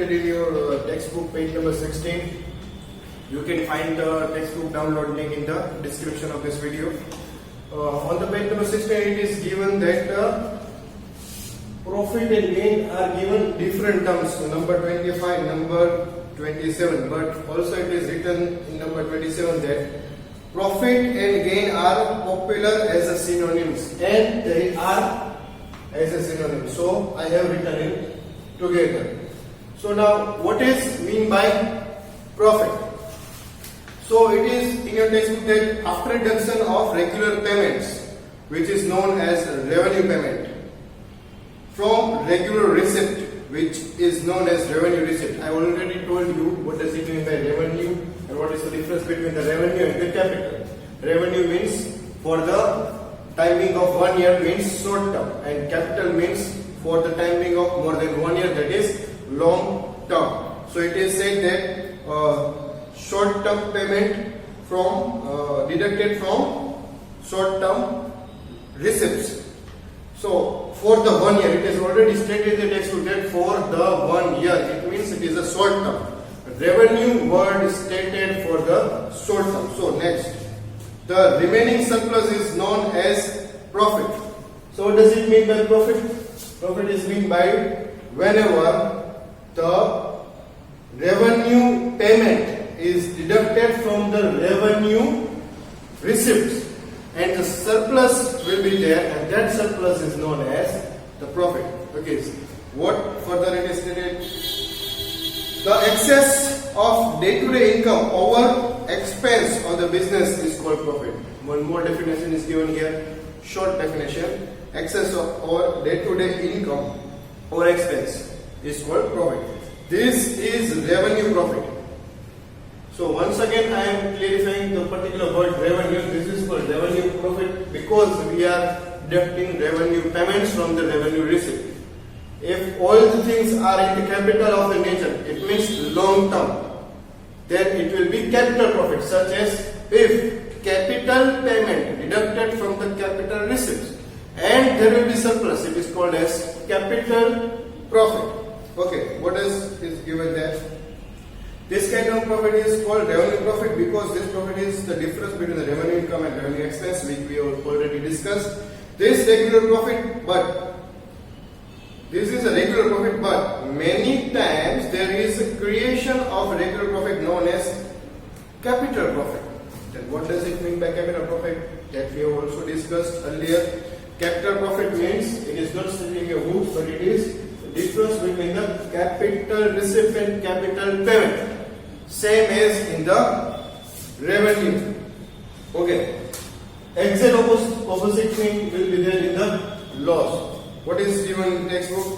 located in your textbook, page number 16. You can find the textbook download link in the description of this video. On the page number 16, it is given that profit and gain are given different terms. So number 25, number 27, but also it is written in number 27 that profit and gain are popular as a synonyms, and they are as a synonym. So I have written it together. So now what is mean by profit? So it is in your textbook that after deduction of regular payments, which is known as revenue payment, from regular receipt, which is known as revenue receipt. I already told you what does it mean by revenue and what is the difference between the revenue and the capital. Revenue means for the timing of 1 year means short term, and capital means for the timing of more than 1 year, that is long term. So it is said that short term payment from deducted from short term receipts. So for the 1 year, it is already stated in the textbook that for the 1 year, it means it is a short term. Revenue word is stated for the short term. So next, the remaining surplus is known as profit. So what does it mean by profit? Profit is mean by whenever the revenue payment is deducted from the revenue receipts, and the surplus will be there, and that surplus is known as the profit. Okay, so what further it is stated? The excess of day-to-day income over expense on the business is called profit. One more definition is given here, short definition. Excess of or day-to-day income over expense is called profit. This is revenue profit. So once again I am clarifying the particular word revenue. This is called revenue profit because we are deducting revenue payments from the revenue receipt. If all the things are in the capital of the nature, it means long term, then it will be capital profit, such as if capital payment deducted from the capital receipts and there will be surplus, it is called as capital profit. Okay, what is given there? This kind of profit is called revenue profit because this profit is the difference between the revenue income and revenue expense, which we have already discussed. This regular profit, but this is a regular profit, but many times there is a creation of regular profit known as capital profit. Then what does it mean by capital profit? That we have also discussed earlier. Capital profit means it is not sitting in your books, but it is the difference between the capital receipt and capital payment. Same as in the revenue. Okay. Exact opposite thing will be there in the loss. What is given in the textbook?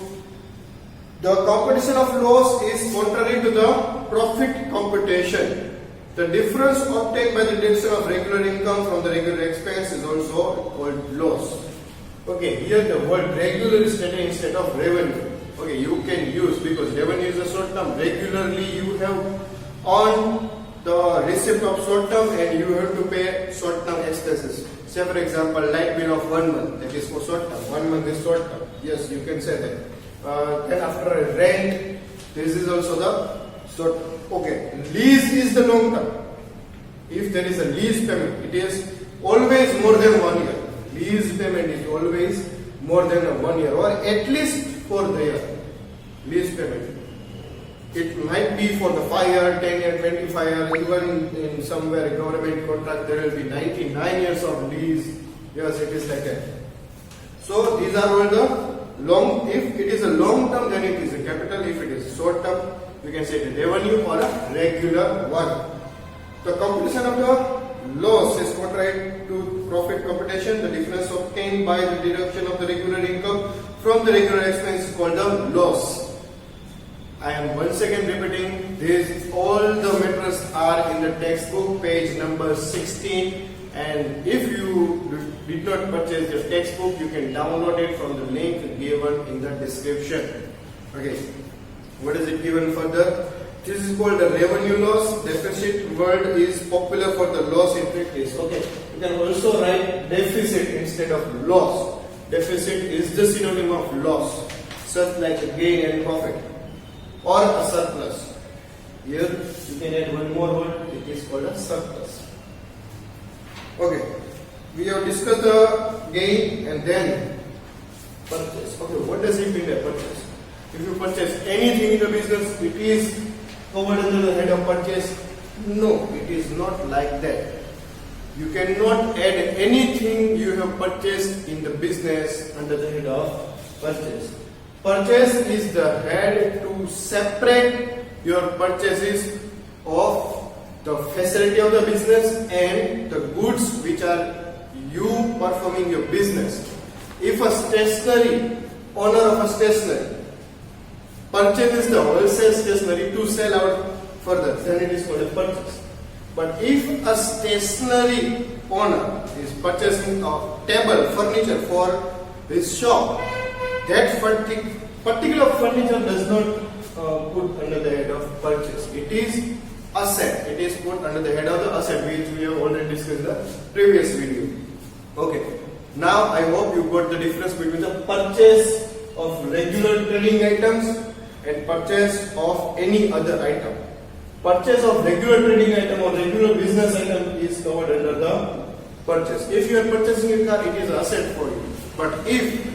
The computation of loss is contrary to the profit computation. The difference obtained by the deduction of regular income from the regular expense is also called loss. Okay, here the word regular is stated instead of revenue. Okay, you can use because revenue is a short term. Regularly you have on the receipt of short term and you have to pay short term expenses. Say for example, light bill of 1 month, that is for short term. 1 month is short term. Yes, you can say that. Then after rent, this is also the short term. Okay, lease is the long term. If there is a lease payment, it is always more than 1 year. Lease payment is always more than 1 year, or at least for the year. Lease payment. It might be for the 5 year, 10 year, 25 year, even in somewhere government contract there will be 99 years of lease. Yes, it is like that. So these are all the long. If it is a long term, then it is a capital. If it is short term, you can say the revenue or a regular one. The computation of the loss is contrary to profit computation. The difference obtained by the deduction of the regular income from the regular expense is called the loss. I am once again repeating this. All the matters are in the textbook, page number 16. And if you did not purchase the textbook, you can download it from the link given in the description. Okay, what is it given further? This is called the revenue loss. Deficit word is popular for the loss in practice. Okay, you can also write deficit instead of loss. Deficit is the synonym of loss, such like gain and profit. or a surplus. Here you can add one more word, it is called a surplus. Okay, we have discussed the gain and then purchase. Okay, what does it mean by purchase? If you purchase anything in the business, it is covered under the head of purchase. No, it is not like that. You cannot add anything you have purchased in the business under the head of purchase. Purchase is the head to separate your purchases of the facility of the business and the goods which are you performing your business. If a stationery, owner of a stationery, purchases the wholesale stationery to sell out further, then it is called a purchase. But if a stationery owner is purchasing a table, furniture for his shop, that particular furniture does not put under the head of purchase. It is asset. It is put under the head of the asset, which we have already discussed in the previous video. Okay. Now I hope you got the difference between the purchase of regular trading items and purchase of any other item. Purchase of regular trading item or regular business item is covered under the purchase. If you are purchasing a car, it is an asset for you. But if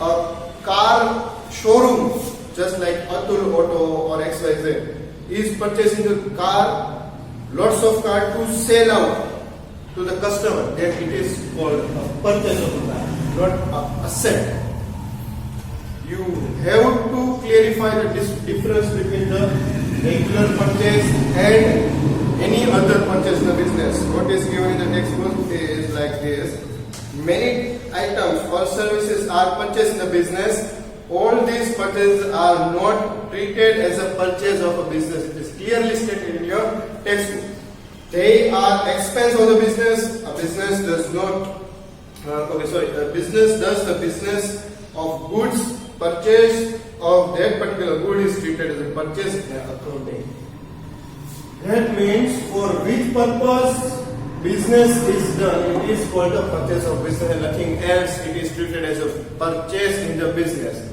a car showroom, just like Atul Auto or XYZ, is purchasing a car, lots of car to sell out to the customer, then it is called a purchase of a car, not an asset. You have to clarify the difference between the regular purchase and any other purchase in the business. What is given in the textbook is like this. Many items or services are purchased in the business. All these purchases are not treated as a purchase of a business. It is clearly stated in your textbook. They are expense of the business. A business does not. A business does the business of goods. Purchase of that particular good is treated as a purchase in accounting. That means for which purpose business is done, it is called a purchase of business and nothing else. It is treated as a purchase in the business.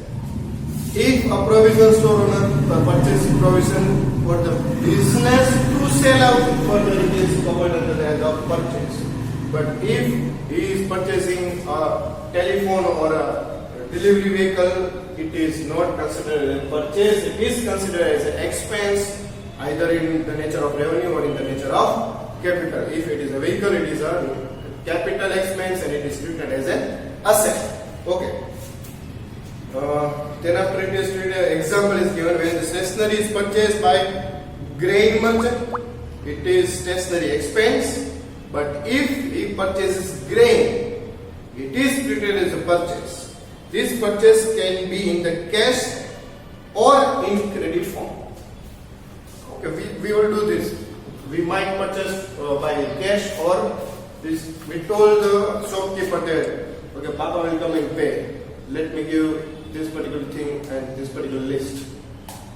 If a provision store owner purchases provision for the business to sell out further, it is covered under the head of purchase. But if he is purchasing a telephone or a delivery vehicle, it is not considered as a purchase. It is considered as an expense, either in the nature of revenue or in the nature of capital. If it is a vehicle, it is a capital expense and it is treated as an asset. Okay. Then after it is treated, example is given when the stationery is purchased by grain merchant, it is stationery expense. But if he purchases grain, it is treated as a purchase. This purchase can be in the cash or in credit form. Okay, we will do this. We might purchase by cash or this. We told the shopkeeper that, okay, Papa will come and pay. Let me give this particular thing and this particular list.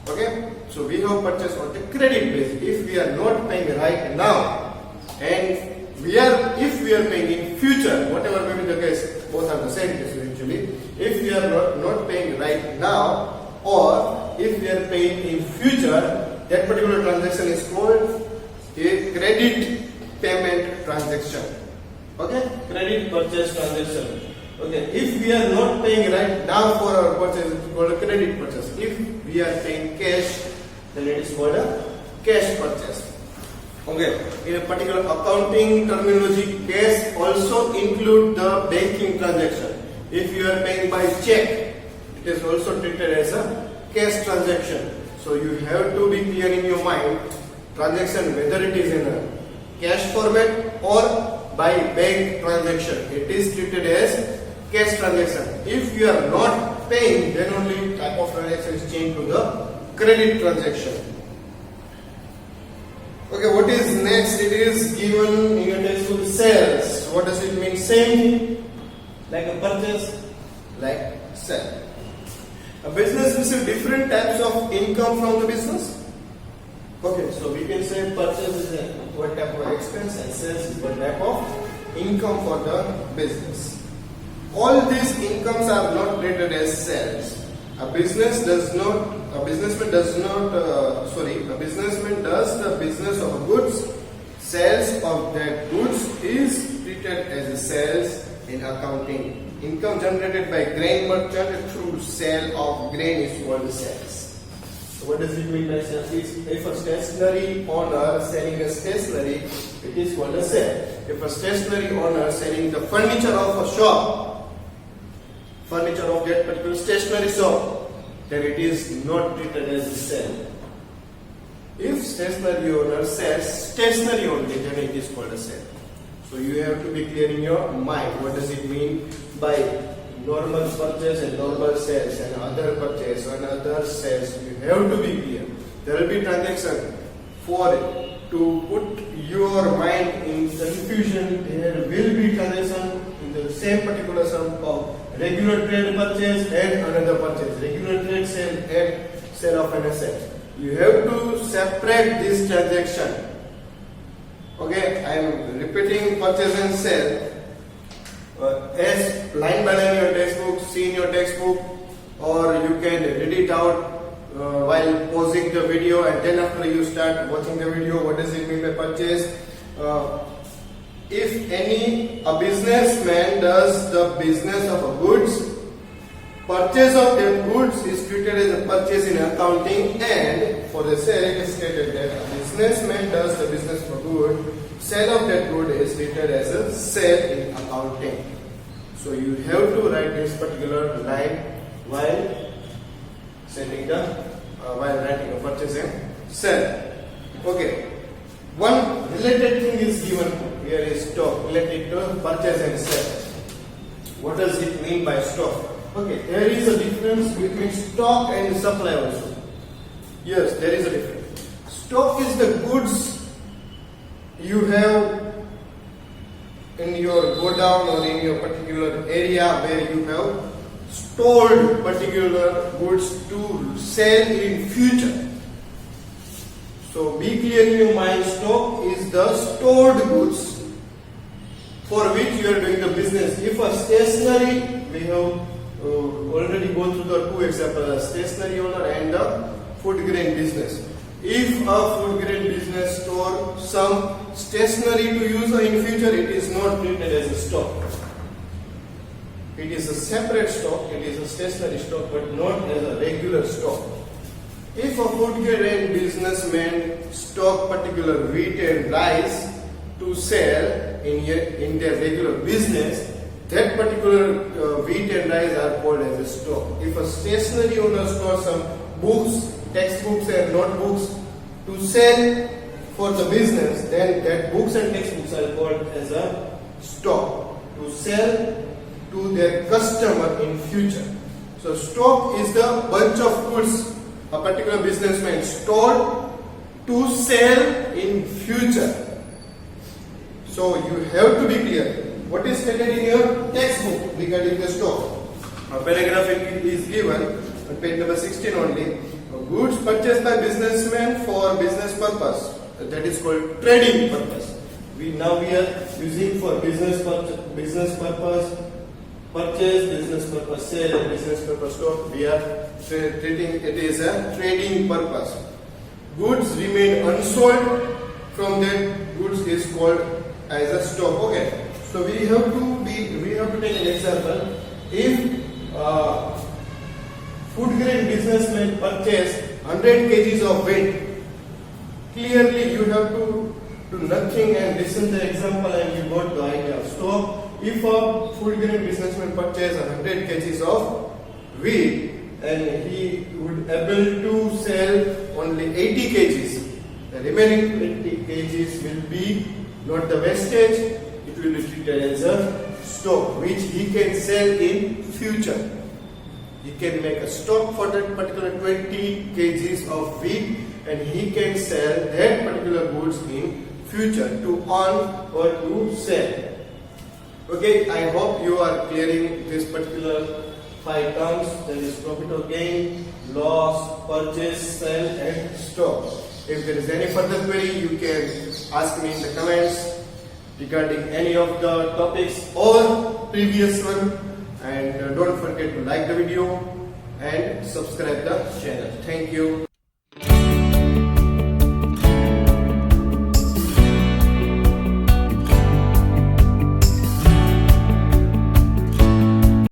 Okay, so we have purchased on the credit basis. If we are not paying right now, and if we are paying in future, whatever may be the case, both are the same case eventually. If we are not paying right now, or if we are paying in future, that particular transaction is called a credit payment transaction. Okay, credit purchase transaction. Okay, if we are not paying right now for our purchase, it is called a credit purchase. If we are paying cash, then it is called a cash purchase. Okay, in a particular accounting terminology, cash also include the banking transaction. If you are paying by check, it is also treated as a cash transaction. So you have to be clear in your mind, transaction whether it is in a cash format or by bank transaction, it is treated as cash transaction. If you are not paying, then only type of transaction is changed to the credit transaction. Okay, what is next? It is given in a textbook, sales. What does it mean? Same like a purchase, like sell. A business receives different types of income from the business. Okay, so we can say purchase is one type of expense and sales is one type of income for the business. All these incomes are not treated as sales. A businessman does the business of goods. Sales of that goods is treated as a sales in accounting. Income generated by grain merchant through sale of grain is called sales. So what does it mean by sales? If a stationery owner selling a stationery, it is called a sale. If a stationery owner selling the furniture of a shop, furniture of that particular stationery shop, then it is not treated as a sale. If stationery owner sells stationery only, then it is called a sale. So you have to be clear in your mind. What does it mean by normal purchase and normal sales and other purchase and other sales? You have to be clear. There will be transaction. For to put your mind in confusion, there will be transaction in the same particular sum of regular trade purchase and another purchase, regular trade sale and sale of an asset. You have to separate this transaction. Okay, I am repeating purchase and sale as line by line in your textbook, see in your textbook, or you can read it out while pausing the video, and then after you start watching the video. What does it mean by purchase? If a businessman does the business of a goods, purchase of that goods is treated as a purchase in accounting, and for the sale it is stated that a businessman does the business of a good, sale of that good is treated as a sale in accounting. So you have to write this particular line while while writing a purchase and sale. Okay. One related thing is given here is stock related to purchase and sale. What does it mean by stock? Okay, there is a difference between stock and supply also. Yes, there is a difference. Stock is the goods you have in your godown or in your particular area where you have stored particular goods to sell in future. So be clear in your mind, stock is the stored goods for which you are doing the business. If a stationery, we have already gone through the two examples, a stationery owner and the food grain business. If a food grain business store some stationery to use in future, it is not treated as a stock. It is a separate stock, it is a stationery stock, but not as a regular stock. If a food grain businessman stock particular wheat and rice to sell in their regular business, that particular wheat and rice are called as a stock. If a stationery owner stores some books, textbooks and notebooks to sell for the business, then that books and textbooks are called as a stock to sell to their customer in future. So stock is the bunch of goods a particular businessman stored to sell in future. So you have to be clear. What is stated in your textbook regarding the stock? A paragraph is given on page number 16 only. Goods purchased by businessmen for business purpose. That is called trading purpose. We are using for business purpose, business purpose sale, and business purpose stock. We are treating it as a trading purpose. Goods remain unsold from that goods is called as a stock. Okay. So we have to take an example. If food grain businessman purchase 100 kgs of wheat, clearly you have to do nothing and listen to the example and you got the idea of stock. If a food grain businessman purchase 100 kgs of wheat and he would able to sell only 80 kgs, the remaining 20 kgs will be not the wastage. It will be treated as a stock which he can sell in future. He can make a stock for that particular 20 kgs of wheat and he can sell that particular goods in future to earn or to sell. Okay, I hope you are clearing this particular 5 terms, that is profit or gain, loss, purchase, sell and stock. If there is any further query, you can ask me in the comments regarding any of the topics or previous one, and don't forget to like the video, and subscribe the channel. Thank you.